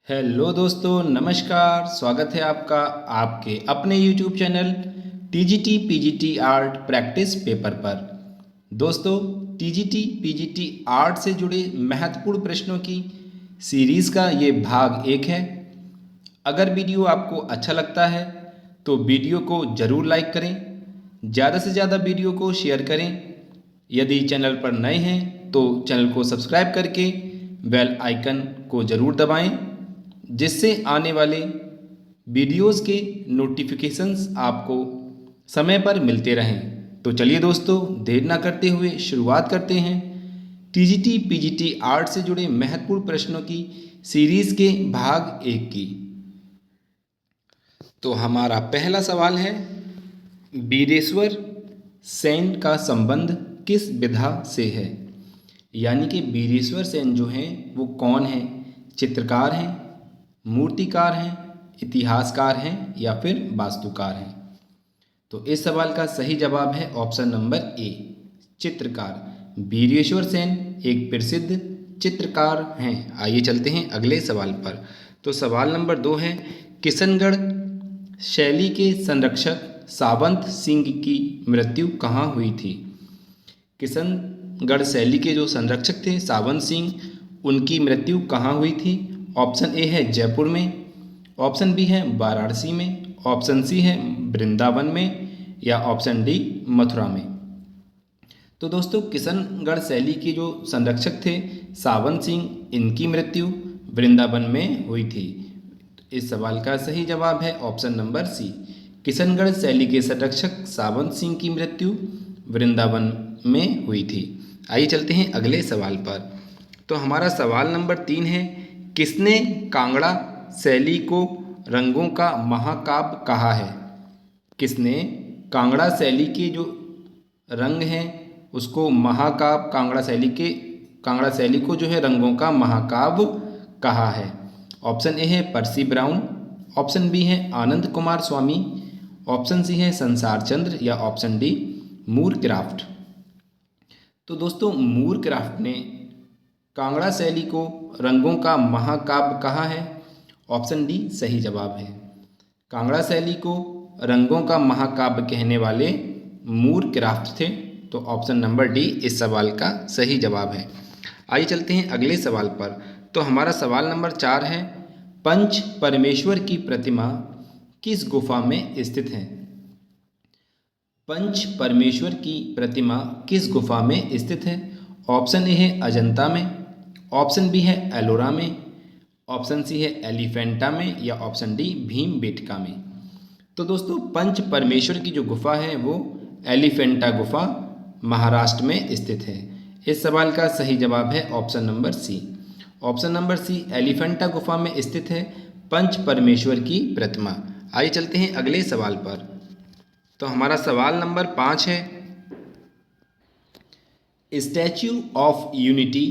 Hello दोस्तों, नमस्कार। स्वागत है आपका आपके अपने YouTube channel TGT PGT art practice paper पर। दोस्तों, टीजीटी पीजीटी आर्ट से जुड़े महत्वपूर्ण प्रश्नों की सीरीज़ का ये भाग 1 है। अगर वीडियो आपको अच्छा लगता है तो वीडियो को ज़रूर लाइक करें, ज़्यादा से ज़्यादा वीडियो को शेयर करें। यदि चैनल पर नए हैं तो चैनल को सब्सक्राइब करके बेल आइकन को ज़रूर दबाएं, जिससे आने वाले वीडियोस के नोटिफिकेशंस आपको समय पर मिलते रहें। तो चलिए दोस्तों, देर ना करते हुए शुरुआत करते हैं टीजीटी पीजीटी आर्ट से जुड़े महत्वपूर्ण प्रश्नों की सीरीज़ के भाग 1 की। तो हमारा पहला सवाल है, बीरेश्वर सेन का संबंध किस विधा से है? यानी कि बीरेश्वर सेन जो हैं वो कौन हैं? चित्रकार हैं, मूर्तिकार हैं, इतिहासकार हैं या फिर वास्तुकार हैं? तो इस सवाल का सही जवाब है ऑप्शन नंबर ए, चित्रकार। बीरेश्वर सेन एक प्रसिद्ध चित्रकार हैं। आइए चलते हैं अगले सवाल पर। तो सवाल नंबर 2 है, किशनगढ़ शैली के संरक्षक सावंत सिंह की मृत्यु कहाँ हुई थी? किशनगढ़ शैली के जो संरक्षक थे सावंत सिंह, उनकी मृत्यु कहाँ हुई थी? ऑप्शन ए है जयपुर में, ऑप्शन बी है वाराणसी में, ऑप्शन सी है वृंदावन में या ऑप्शन डी मथुरा में। तो दोस्तों, किशनगढ़ शैली के जो संरक्षक थे सावंत सिंह, इनकी मृत्यु वृंदावन में हुई थी। इस सवाल का सही जवाब है ऑप्शन नंबर सी, किशनगढ़ शैली के संरक्षक सावंत सिंह की मृत्यु वृंदावन में हुई थी। आइए चलते हैं अगले सवाल पर। तो हमारा सवाल नंबर 3 है, किसने कांगड़ा शैली को रंगों का महाकाव्य कहा है? किसने कांगड़ा शैली के जो रंग हैं उसको महाकाव्य, कांगड़ा शैली को जो है रंगों का महाकाव्य कहा है? ऑप्शन ए है पर्सी ब्राउन, ऑप्शन बी है आनंद कुमार स्वामी, ऑप्शन सी है संसार चंद्र या ऑप्शन डी मूर क्राफ्ट। तो दोस्तों, मूर क्राफ्ट ने कांगड़ा शैली को रंगों का महाकाव्य कहा है। ऑप्शन डी सही जवाब है। कांगड़ा शैली को रंगों का महाकाव्य कहने वाले मूर क्राफ्ट थे। तो ऑप्शन नंबर डी इस सवाल का सही जवाब है। आइए चलते हैं अगले सवाल पर। तो हमारा सवाल नंबर 4 है, पंच परमेश्वर की प्रतिमा किस गुफा में स्थित है? पंच परमेश्वर की प्रतिमा किस गुफा में स्थित है? ऑप्शन ए है अजंता में, ऑप्शन बी है एलोरा में, ऑप्शन सी है एलिफेंटा में या ऑप्शन डी भीमबेटका में। तो दोस्तों, पंच परमेश्वर की जो गुफा है वो एलिफेंटा गुफा महाराष्ट्र में स्थित है। इस सवाल का सही जवाब है option number C. Option number C, Elephanta गुफा में स्थित है पंच परमेश्वर की प्रतिमा। आइए चलते हैं अगले सवाल पर। तो हमारा सवाल नंबर 5 है, स्टैच्यू ऑफ यूनिटी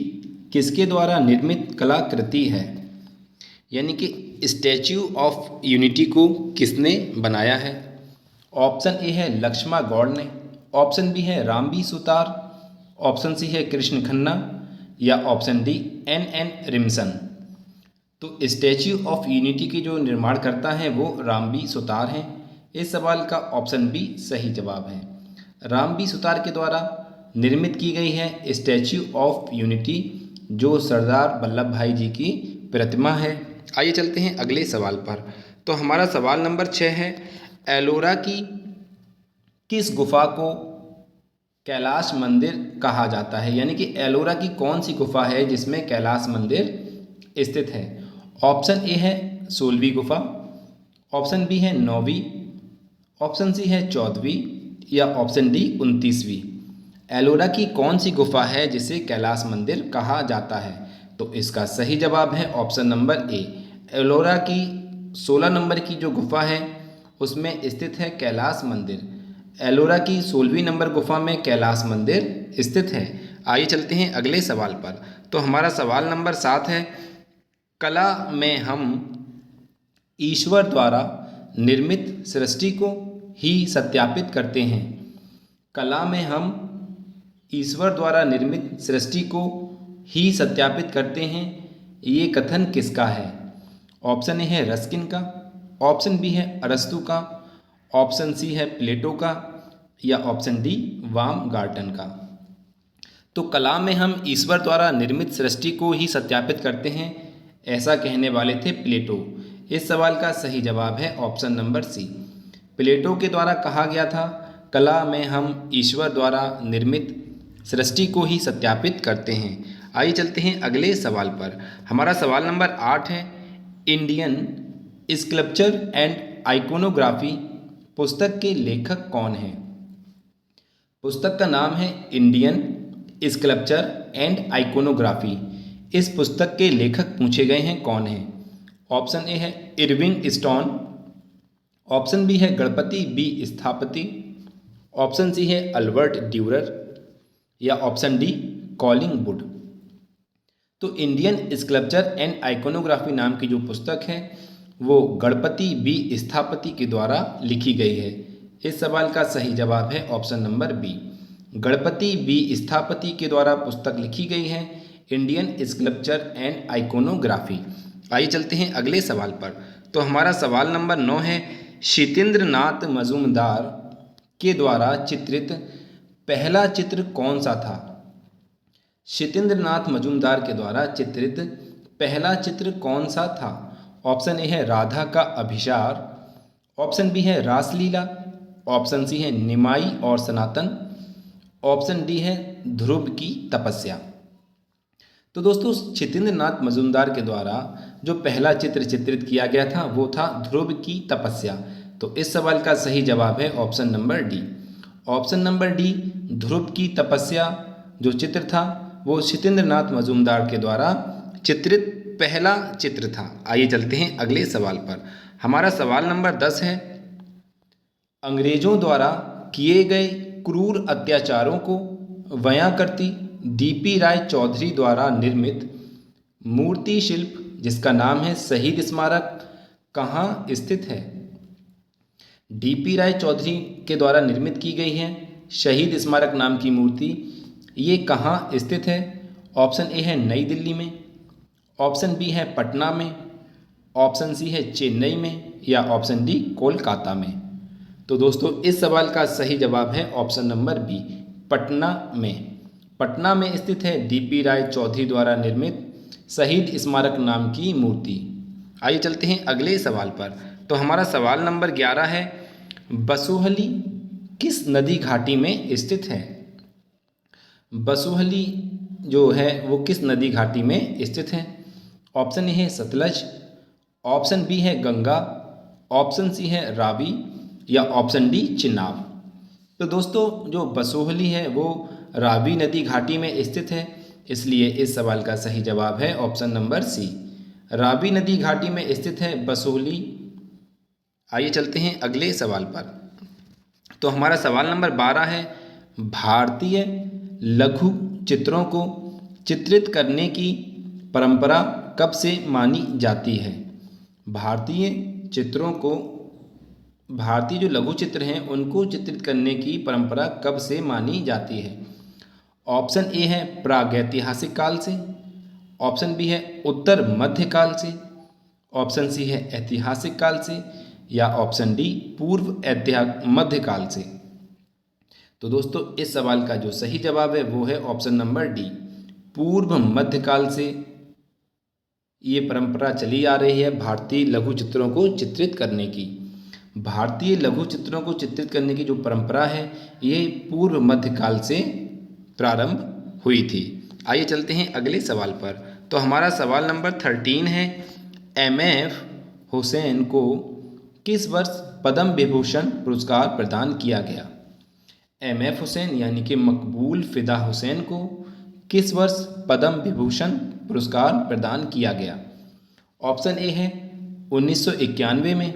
किसके द्वारा निर्मित कलाकृति है? यानी कि स्टैच्यू ऑफ यूनिटी को किसने बनाया है? ऑप्शन ए है लक्ष्मा गौड़ ने, ऑप्शन बी है रामबी सुतार, ऑप्शन सी है कृष्ण खन्ना या ऑप्शन डी एन रिमसन। तो स्टैच्यू ऑफ यूनिटी के जो निर्माणकर्ता हैं वो रामबी सुतार हैं। इस सवाल का ऑप्शन बी सही जवाब है। रामबी सुतार के द्वारा निर्मित की गई है स्टैच्यू ऑफ यूनिटी, जो सरदार वल्लभ भाई जी की प्रतिमा है। आइए चलते हैं अगले सवाल पर। तो हमारा सवाल नंबर 6 है, एलोरा की किस गुफा को कैलाश मंदिर कहा जाता है? यानी कि एलोरा की कौन सी गुफा है जिसमें कैलाश मंदिर स्थित है? ऑप्शन ए है 16वीं गुफा, ऑप्शन बी है 9वीं, ऑप्शन सी है 14वीं या ऑप्शन डी 29वीं। एलोरा की कौन सी गुफा है जिसे कैलाश मंदिर कहा जाता है? तो इसका सही जवाब है ऑप्शन नंबर ए, एलोरा की 16 नंबर की जो गुफा है उसमें स्थित है कैलाश मंदिर। एलोरा की 16वीं नंबर गुफा में कैलाश मंदिर स्थित है। आइए चलते हैं अगले सवाल पर। तो हमारा सवाल नंबर 7 है, कला में हम ईश्वर द्वारा निर्मित सृष्टि को ही सत्यापित करते हैं। कला में हम ईश्वर द्वारा निर्मित सृष्टि को ही सत्यापित करते हैं, ये कथन किसका है? ऑप्शन ए है रस्किन का, ऑप्शन बी है अरस्तु का, ऑप्शन सी है प्लेटो का, या ऑप्शन डी बामगार्टन का। तो कला में हम ईश्वर द्वारा निर्मित सृष्टि को ही सत्यापित करते हैं, ऐसा कहने वाले थे प्लेटो। इस सवाल का सही जवाब है ऑप्शन नंबर सी। प्लेटो के द्वारा कहा गया था कला में हम ईश्वर द्वारा निर्मित सृष्टि को ही सत्यापित करते हैं। आइए चलते हैं अगले सवाल पर। हमारा सवाल नंबर 8 है, इंडियन स्कल्पचर एंड आइकोनोग्राफी पुस्तक के लेखक कौन हैं? पुस्तक का नाम है इंडियन स्कल्पचर एंड आइकोनोग्राफी। इस पुस्तक के लेखक पूछे गए हैं कौन हैं? ऑप्शन ए है इरविंग स्टोन, ऑप्शन बी है गणपति बी स्थापति, ऑप्शन सी है अल्बर्ट ड्यूरर, या ऑप्शन डी कॉलिंगवुड। तो इंडियन स्कल्पचर एंड आइकोनोग्राफी नाम की जो पुस्तक है वो गणपति बी स्थापति के द्वारा लिखी गई है। इस सवाल का सही जवाब है option number B. Ganapati B Sthapati के द्वारा पुस्तक लिखी गई है इंडियन स्कल्पचर एंड आइकोनोग्राफी। आइए चलते हैं अगले सवाल पर। तो हमारा सवाल नंबर 9 है, शीतेंद्रनाथ मजूमदार के द्वारा चित्रित पहला चित्र कौन सा था? शीतेंद्रनाथ मजूमदार के द्वारा चित्रित पहला चित्र कौन सा था? ऑप्शन ए है राधा का अभिसार, ऑप्शन बी है रासलीला, ऑप्शन सी है निमाई और सनातन, ऑप्शन डी है ध्रुव की तपस्या। तो दोस्तों शीतेंद्रनाथ मजूमदार के द्वारा जो पहला चित्र चित्रित किया गया था वो था ध्रुव की तपस्या। तो इस सवाल का सही जवाब है option number D. Option number D Dhruv की तपस्या जो चित्र था वो शीतेंद्रनाथ मजूमदार के द्वारा चित्रित पहला चित्र था। आइए चलते हैं अगले सवाल पर। हमारा सवाल नंबर 10 है, अंग्रेजों द्वारा किए गए क्रूर अत्याचारों को बयां करती डीपी राय चौधरी द्वारा निर्मित मूर्ति शिल्प जिसका नाम है शहीद स्मारक कहाँ स्थित है? डीपी राय चौधरी के द्वारा निर्मित की गई है शहीद स्मारक नाम की मूर्ति, ये कहाँ स्थित है? ऑप्शन ए है नई दिल्ली में, ऑप्शन बी है पटना में, ऑप्शन सी है चेन्नई में, या ऑप्शन डी कोलकाता में। तो दोस्तों इस सवाल का सही जवाब है ऑप्शन नंबर बी, पटना में। पटना में स्थित है डीपी राय चौधरी द्वारा निर्मित शहीद स्मारक नाम की मूर्ति। आइए चलते हैं अगले सवाल पर। तो हमारा सवाल नंबर 11 है, बसोहली किस नदी घाटी में स्थित है? बसोहली जो है वो किस नदी घाटी में स्थित है? ऑप्शन ए है सतलज, ऑप्शन बी है गंगा, ऑप्शन सी है रावी, या ऑप्शन डी चिनाब। तो दोस्तों जो बसोहली है वो रावी नदी घाटी में स्थित है, इसलिए इस सवाल का सही जवाब है ऑप्शन नंबर सी, रावी नदी घाटी में स्थित है बसोहली। आइए चलते हैं अगले सवाल पर। तो हमारा सवाल नंबर 12 है, भारतीय लघु चित्रों को चित्रित करने की परंपरा कब से मानी जाती है? भारतीय जो लघु चित्र हैं उनको चित्रित करने की परंपरा कब से मानी जाती है? ऑप्शन ए है प्रागैतिहासिक काल से, ऑप्शन बी है उत्तर मध्य काल से, ऑप्शन सी है ऐतिहासिक काल से, या ऑप्शन डी पूर्व मध्य काल से। तो दोस्तों इस सवाल का जो सही जवाब है वो है ऑप्शन नंबर डी, पूर्व मध्यकाल से ये परंपरा चली आ रही है भारतीय लघु चित्रों को चित्रित करने की। भारतीय लघु चित्रों को चित्रित करने की जो परंपरा है ये पूर्व मध्यकाल से प्रारंभ हुई थी। आइए चलते हैं अगले सवाल पर। तो हमारा सवाल नंबर 13 है, एमएफ हुसैन को किस वर्ष पद्म विभूषण पुरस्कार प्रदान किया गया? एमएफ हुसैन यानी कि मकबूल फिदा हुसैन को किस वर्ष पद्म विभूषण पुरस्कार प्रदान किया गया? ऑप्शन ए है 1991 में,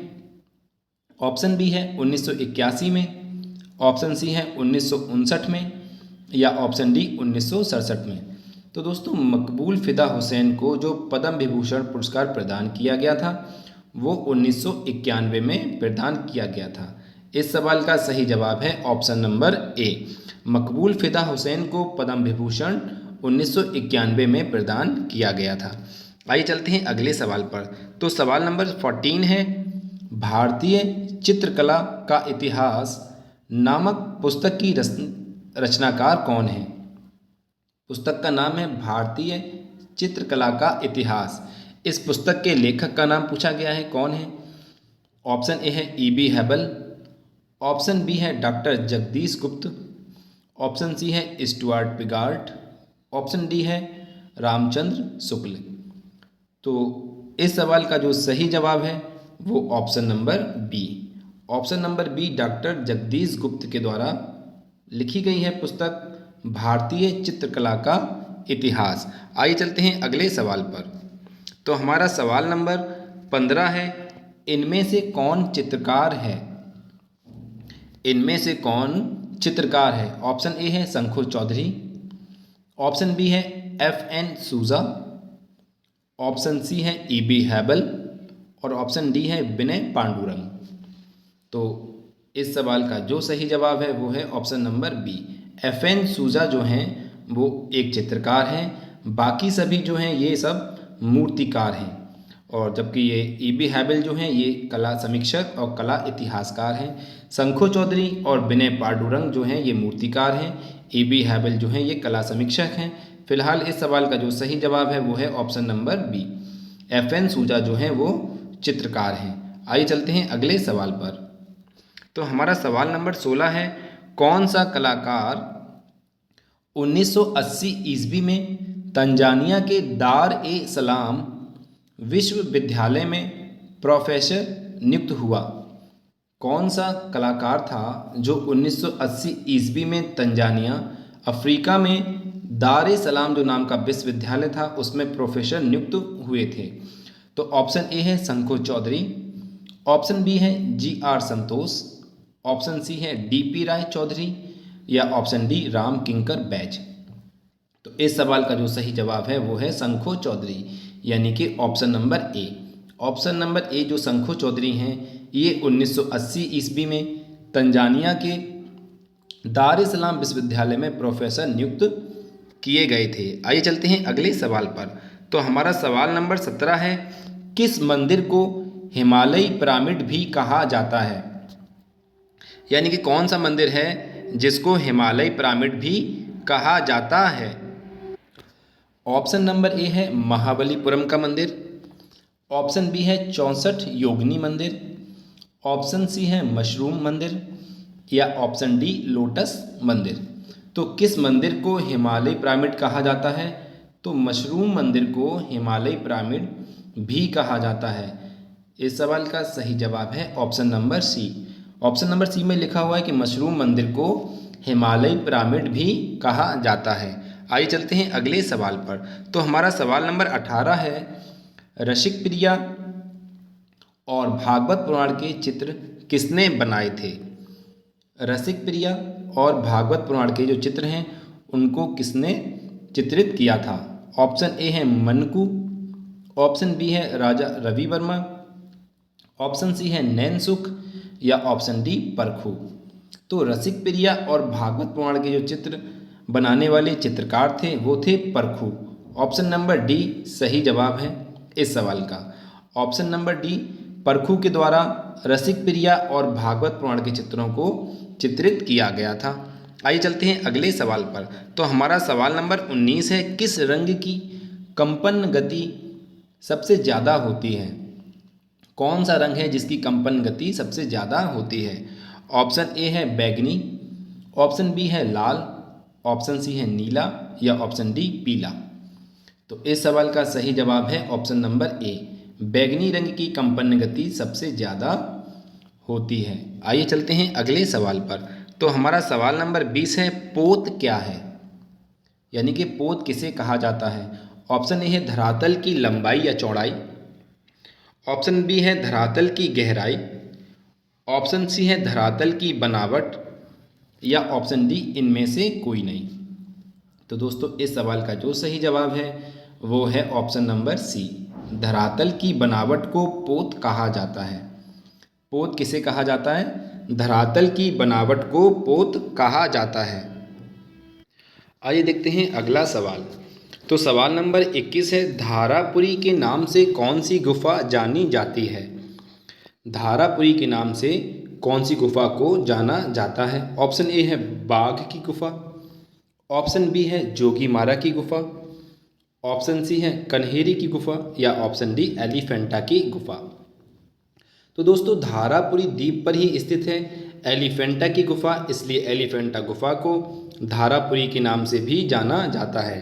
ऑप्शन बी है 1981 में, ऑप्शन सी है 1959 में, या ऑप्शन डी 1967 में। तो दोस्तों मकबूल फिदा हुसैन को जो पद्म विभूषण पुरस्कार प्रदान किया गया था वो 1991 में प्रदान किया गया था। इस सवाल का सही जवाब है ऑप्शन नंबर ए, मकबूल फिदा हुसैन को पद्म विभूषण 1991 में प्रदान किया गया था। आइए चलते हैं अगले सवाल पर। तो सवाल नंबर 14 है, भारतीय चित्रकला का इतिहास नामक पुस्तक की रचनाकार कौन है? पुस्तक का नाम है भारतीय चित्रकला का इतिहास। इस पुस्तक के लेखक का नाम पूछा गया है, कौन है? ऑप्शन ए है E.B. हैबल, ऑप्शन बी है डॉक्टर जगदीश गुप्त, ऑप्शन सी है स्टुअर्ट पिगार्ट, ऑप्शन डी है रामचंद्र शुक्ल। तो इस सवाल का जो सही जवाब है वो option number B. Option number B doctor Jagdish Gupt के द्वारा लिखी गई है पुस्तक भारतीय चित्रकला का इतिहास। आइए चलते हैं अगले सवाल पर। तो हमारा सवाल नंबर 15 है, इनमें से कौन चित्रकार है? इनमें से कौन चित्रकार है? ऑप्शन ए है शंखु चौधरी, ऑप्शन बी है F.N. सूजा, ऑप्शन सी है E.B. हैबल और ऑप्शन डी है विनय पांडुरंग। तो इस सवाल का जो सही जवाब है वो है ऑप्शन नंबर बी। F.N. सूजा जो हैं वो एक चित्रकार हैं, बाकी सभी जो हैं ये सब मूर्तिकार हैं, और जबकि ये E.B. हैबल जो हैं ये कला समीक्षक और कला इतिहासकार हैं। शंखु चौधरी और विनय पांडुरंग जो हैं ये मूर्तिकार हैं, E.B. हैबल जो हैं ये कला समीक्षक हैं। फिलहाल इस सवाल का जो सही जवाब है वो है ऑप्शन नंबर बी, F.N. सूजा जो हैं वो चित्रकार हैं। आइए चलते हैं अगले सवाल पर। तो हमारा सवाल नंबर 16 है, कौन सा कलाकार 1980 ईस्वी में तंजानिया के दार ए सलाम विश्वविद्यालय में प्रोफेसर नियुक्त हुआ? कौन सा कलाकार था जो 1980 ईस्वी में तंजानिया अफ्रीका में दार ए सलाम जो नाम का विश्वविद्यालय था उसमें प्रोफेसर नियुक्त हुए थे? तो ऑप्शन ए है शंखु चौधरी, ऑप्शन बी है G.R. संतोष, ऑप्शन सी है D.P. राय चौधरी या ऑप्शन डी राम किंकर बैज। तो इस सवाल का जो सही जवाब है वो है शंखु चौधरी, यानी कि option number A. Option number A जो शंखु चौधरी हैं ये 1980 ईस्वी में तंजानिया के दार ए सलाम विश्वविद्यालय में प्रोफेसर नियुक्त किए गए थे। आइए चलते हैं अगले सवाल पर। तो हमारा सवाल नंबर 17 है, किस मंदिर को हिमालयी पिरामिड भी कहा जाता है? यानी कि कौन सा मंदिर है जिसको हिमालयी पिरामिड भी कहा जाता है? ऑप्शन नंबर ए है महाबलीपुरम का मंदिर, ऑप्शन बी है 64 योगिनी मंदिर, ऑप्शन सी है मशरूम मंदिर या ऑप्शन डी लोटस मंदिर। तो किस मंदिर को हिमालयी पिरामिड कहा जाता है? तो मशरूम मंदिर को हिमालयी पिरामिड भी कहा जाता है। इस सवाल का सही जवाब है option number C. Option number C में लिखा हुआ है कि मशरूम मंदिर को हिमालयी पिरामिड भी कहा जाता है। आइए चलते हैं अगले सवाल पर। तो हमारा सवाल नंबर 18 है, रसिक प्रिया और भागवत पुराण के चित्र किसने बनाए थे? रसिक प्रिया और भागवत पुराण के जो चित्र हैं उनको किसने चित्रित किया था? ऑप्शन ए है मनकू, ऑप्शन बी है राजा रवि वर्मा, ऑप्शन सी है नैनसुख या ऑप्शन डी परखू। तो रसिक प्रिया और भागवत पुराण के जो चित्र बनाने वाले चित्रकार थे वो थे परखू। ऑप्शन नंबर डी सही जवाब है इस सवाल का। ऑप्शन नंबर डी परखू के द्वारा रसिक प्रिया और भागवत पुराण के चित्रों को चित्रित किया गया था। आइए चलते हैं अगले सवाल पर। तो हमारा सवाल नंबर 19 है, किस रंग की कंपन गति सबसे ज़्यादा होती है? कौन सा रंग है जिसकी कंपन गति सबसे ज़्यादा होती है? ऑप्शन ए है बैगनी, ऑप्शन बी है लाल, ऑप्शन सी है नीला या ऑप्शन डी पीला। तो इस सवाल का सही जवाब है ऑप्शन नंबर ए, बैगनी रंग की कंपन गति सबसे ज़्यादा होती है। आइए चलते हैं अगले सवाल पर। तो हमारा सवाल नंबर 20 है, पोत क्या है? यानी कि पोत किसे कहा जाता है? ऑप्शन ए है धरातल की लंबाई या चौड़ाई, ऑप्शन बी है धरातल की गहराई, ऑप्शन सी है धरातल की बनावट या ऑप्शन डी इनमें से कोई नहीं। तो दोस्तों इस सवाल का जो सही जवाब है वो है ऑप्शन नंबर सी, धरातल की बनावट को पोत कहा जाता है। पोत किसे कहा जाता है? धरातल की बनावट को पोत कहा जाता है। आइए देखते हैं अगला सवाल। तो सवाल नंबर 21 है, धारापुरी के नाम से कौन सी गुफा जानी जाती है? धारापुरी के नाम से कौन सी गुफा को जाना जाता है? ऑप्शन ए है बाघ की गुफा, ऑप्शन बी है जोगीमारा की गुफा, ऑप्शन सी है कन्हेरी की गुफा या ऑप्शन डी एलिफेंटा की गुफा। तो दोस्तों धारापुरी द्वीप पर ही स्थित है एलिफेंटा की गुफा, इसलिए एलिफेंटा गुफा को धारापुरी के नाम से भी जाना जाता है।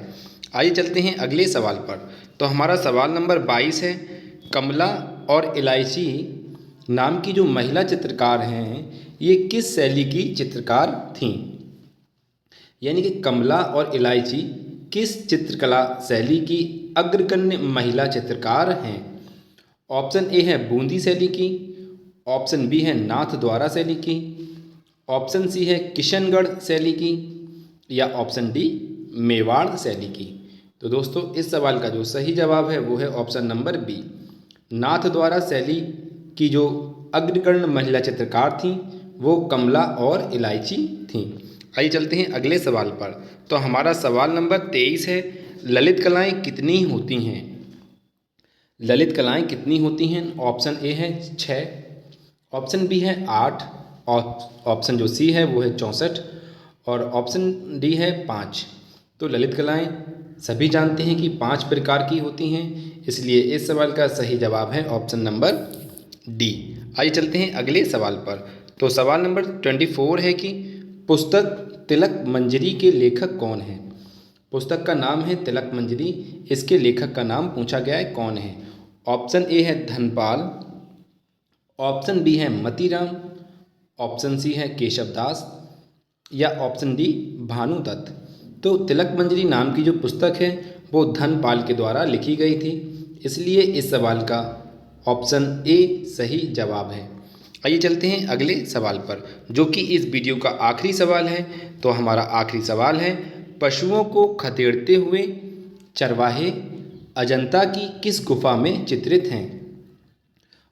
आइए चलते हैं अगले सवाल पर। तो हमारा सवाल नंबर 22 है, कमला और इलायची नाम की जो महिला चित्रकार हैं ये किस शैली की चित्रकार थीं? यानी कि कमला और इलायची किस चित्रकला शैली की अग्रगण्य महिला चित्रकार हैं? ऑप्शन ए है बूंदी शैली की, ऑप्शन बी है नाथद्वारा शैली की, ऑप्शन सी है किशनगढ़ शैली की या ऑप्शन डी मेवाड़ शैली की। तो दोस्तों इस सवाल का जो सही जवाब है वो है ऑप्शन नंबर बी, नाथद्वारा शैली की जो अग्रगण्य महिला चित्रकार थीं वो कमला और इलायची थीं। आइए चलते हैं अगले सवाल पर। तो हमारा सवाल नंबर 23 है, ललित कलाएं कितनी होती हैं? ललित कलाएं कितनी होती हैं? ऑप्शन ए है 6, ऑप्शन बी है 8, और ऑप्शन जो सी है वो है 64 और ऑप्शन डी है 5। तो ललित कलाएं सभी जानते हैं कि 5 प्रकार की होती हैं, इसलिए इस सवाल का सही जवाब है ऑप्शन नंबर डी। आइए चलते हैं अगले सवाल पर। तो सवाल नंबर 24 है कि पुस्तक तिलक मंजरी के लेखक कौन हैं? पुस्तक का नाम है तिलक मंजरी, इसके लेखक का नाम पूछा गया है कौन है? ऑप्शन ए है धनपाल, ऑप्शन बी है मतीराम, ऑप्शन सी है केशव दास या ऑप्शन डी भानुदत्त। तो तिलक मंजरी नाम की जो पुस्तक है वो धनपाल के द्वारा लिखी गई थी, इसलिए इस सवाल का ऑप्शन ए सही जवाब है। आइए चलते हैं अगले सवाल पर, जो कि इस वीडियो का आखिरी सवाल है। तो हमारा आखिरी सवाल है, पशुओं को खदेड़ते हुए चरवाहे अजंता की किस गुफा में चित्रित हैं?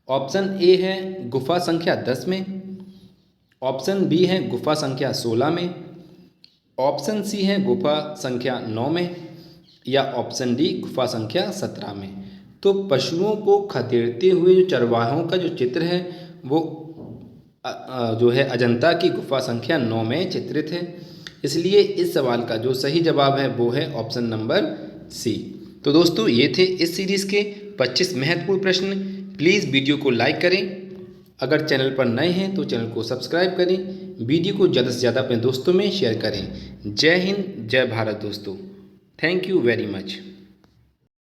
ऑप्शन ए है गुफा संख्या 10 में, ऑप्शन बी है गुफा संख्या 16 में, ऑप्शन सी है गुफा संख्या 9 में या ऑप्शन डी गुफा संख्या 17 में। तो पशुओं को खदेड़ते हुए जो चरवाहों का जो चित्र है वो जो है अजंता की गुफा संख्या 9 में चित्रित है, इसलिए इस सवाल का जो सही जवाब है वो है ऑप्शन नंबर सी। तो दोस्तों ये थे इस सीरीज़ के 25 महत्वपूर्ण प्रश्न। प्लीज़ वीडियो को लाइक करें, अगर चैनल पर नए हैं तो चैनल को सब्सक्राइब करें, वीडियो को ज़्यादा से ज़्यादा अपने दोस्तों में शेयर करें। जय हिंद, जय भारत दोस्तों। Thank you very much.